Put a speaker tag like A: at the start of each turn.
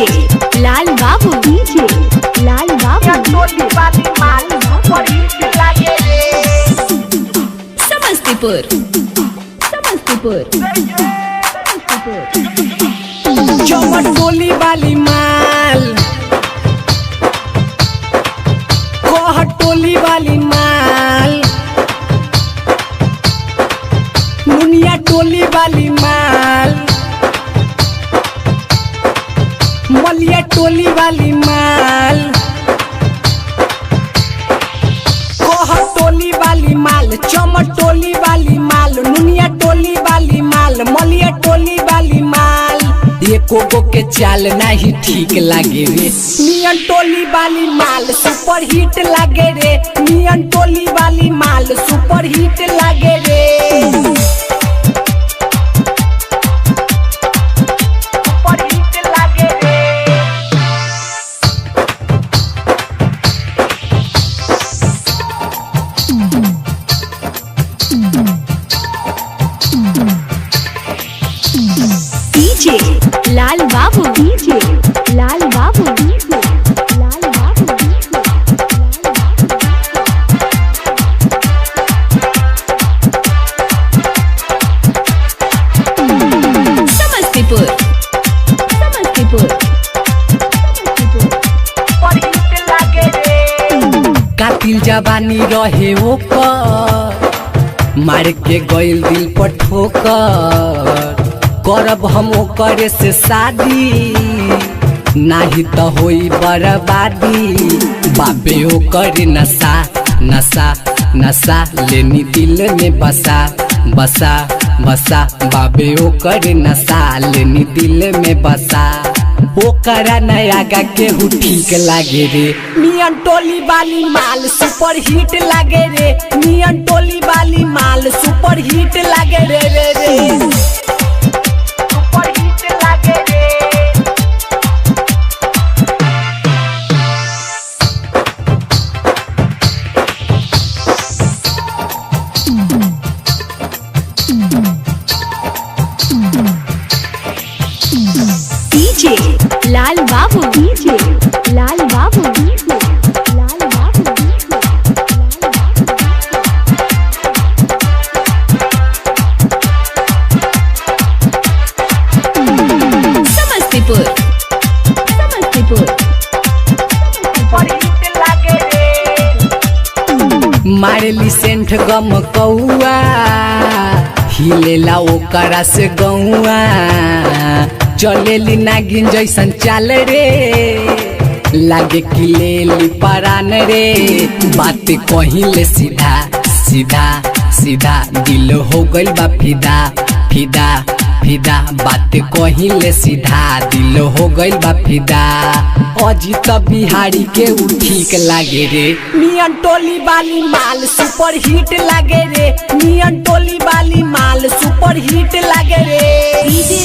A: DJ लाल बाबू, DJ लाल बाबू,
B: टोली वाली माल बड़ी लागे रे।
A: समस्तीपुर समस्तीपुर समस्तीपुर।
C: चमट टोली वाली माल, कोह टोली वाली माल, मुनिया टोली वाली माल, मलिया टोली वाली माल, कोह टोली वाली माल, चमट टोली वाली माल, मुनिया टोली वाली माल, मलिया टोली वाली माल। एको गो के चाल नहीं ठीक लागे रे। नियन टोली वाली माल सुपर हिट लागे रे। नियन टोली वाली माल सुपर हिट लागे रे।
B: सुपर हिट लागे रे।
A: डीजे लाल बाबू, डीजे लाल बाबू, डीजे लाल बाबू, समस्तीपुर समस्तीपुर।
B: सुपर हिट लागे रे।
C: कातिल जवानी रहे ओकर, मार के गइल दिल पर ठोकर। करब हम ओकरे से शादी, नाही तो होई बर्बादी। बाबे ओकर नशा नशा नशा लेनी दिल में बसा बसा बसा। बाबे ओकर नशा लेनी दिल में बसा। ओकरा नया गा केहू ठीक लागे रे। नियन टोली वाली माल सुपर हिट लागे रे। नियन टोली वाली माल सुपर हिट लागे रे रे रे।
B: सुपर हिट लागे रे।
A: डीजे लाल बाबू, डीजे लाल बाबू, डीजे लाल बाबू, DJ Samastipur Samastipur.
B: Super hit लागे रे।
C: मारेली सेंठ गम कौआ, हिलेला ओकरा से गौआ। चलेली नागिन जैसन चाल रे, लागे कि लेली परान रे। बात कहिले सीधा सीधा सीधा, दिल हो गइल बा फिदा फिदा फिदा। बात कहिले सीधा, दिल हो गइल बा फिदा। अजीत बिहारी के उ ठीक लागे रे। नियन टोली वाली माल सुपर हिट लागे रे। नियन टोली वाली माल सुपर हिट लागे रे।
A: डीजे